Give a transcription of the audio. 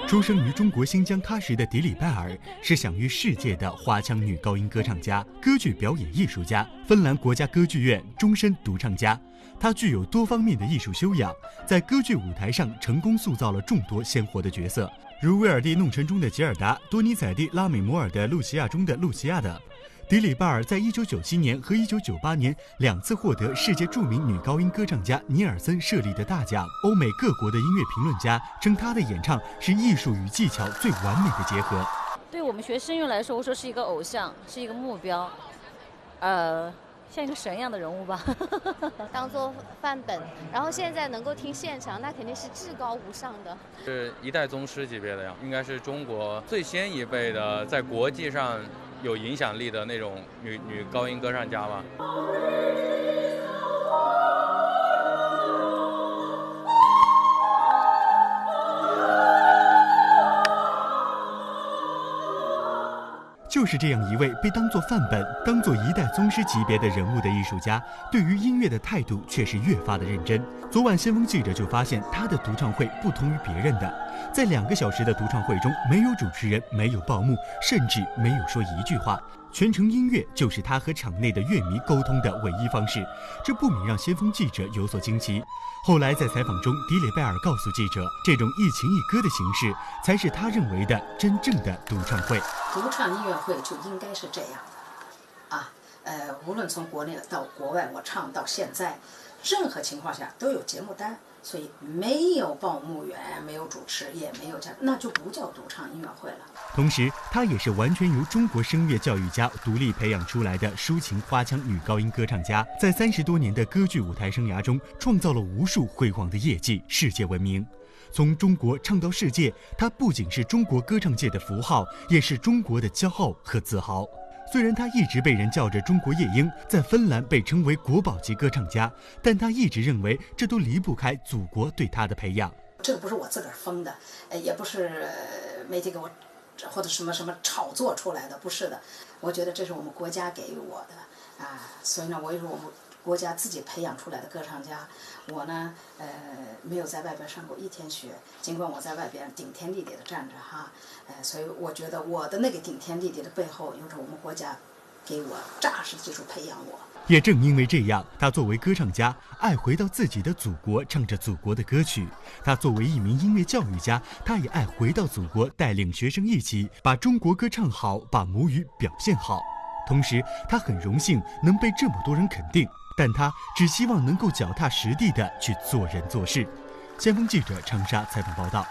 出生于中国新疆喀什的迪里拜尔是享誉世界的花腔女高音歌唱家、歌剧表演艺术家、芬兰国家歌剧院终身独唱家。她具有多方面的艺术修养，在歌剧舞台上成功塑造了众多鲜活的角色，如威尔第《弄臣》中的吉尔达、多尼采蒂《拉美摩尔的露西亚》中的露西亚等。迪里拜尔在1997年和1998年2次获得世界著名女高音歌唱家尼尔森设立的大奖。欧美各国的音乐评论家称她的演唱是艺术与技巧最完美的结合。对我们学声乐来说，我说是一个偶像，是一个目标，像一个神一样的人物吧，当做范本。然后现在能够听现场，那肯定是至高无上的，是一代宗师级别的呀，应该是中国最先一辈的在国际上有影响力的那种女高音歌唱家吧。就是这样一位被当作范本、当作一代宗师级别的人物的艺术家，对于音乐的态度却是越发的认真。昨晚先锋记者就发现，他的独唱会不同于别人的，在2个小时的独唱会中，没有主持人，没有报幕，甚至没有说一句话，全程音乐就是他和场内的乐迷沟通的唯一方式，这不免让先锋记者有所惊奇。后来在采访中，迪里拜尔告诉记者，这种一情一歌的形式才是他认为的真正的独唱会。独唱音乐会就应该是这样的啊，无论从国内到国外，我唱到现在，任何情况下都有节目单，所以没有报幕员，没有主持，也没有那就不叫独唱音乐会了。同时，她也是完全由中国声乐教育家独立培养出来的抒情花腔女高音歌唱家，在30多年的歌剧舞台生涯中，创造了无数辉煌的业绩，世界闻名。从中国唱到世界，她不仅是中国歌唱界的符号，也是中国的骄傲和自豪。虽然她一直被人叫着中国夜莺，在芬兰被称为国宝级歌唱家，但她一直认为这都离不开祖国对她的培养。这个不是我自个儿封的，也不是媒体给我或者什么炒作出来的，不是的。我觉得这是我们国家给予我的啊，所以呢，我也是我们国家自己培养出来的歌唱家。我呢，没有在外边上过1天学，尽管我在外边顶天立地的站着哈，所以我觉得我的那个顶天立地的背后，有着我们国家给我扎实技术培养我。也正因为这样，他作为歌唱家，爱回到自己的祖国，唱着祖国的歌曲；他作为一名音乐教育家，他也爱回到祖国，带领学生一起把中国歌唱好，把母语表现好。同时，他很荣幸能被这么多人肯定，但他只希望能够脚踏实地地去做人做事。先锋记者长沙采访报道。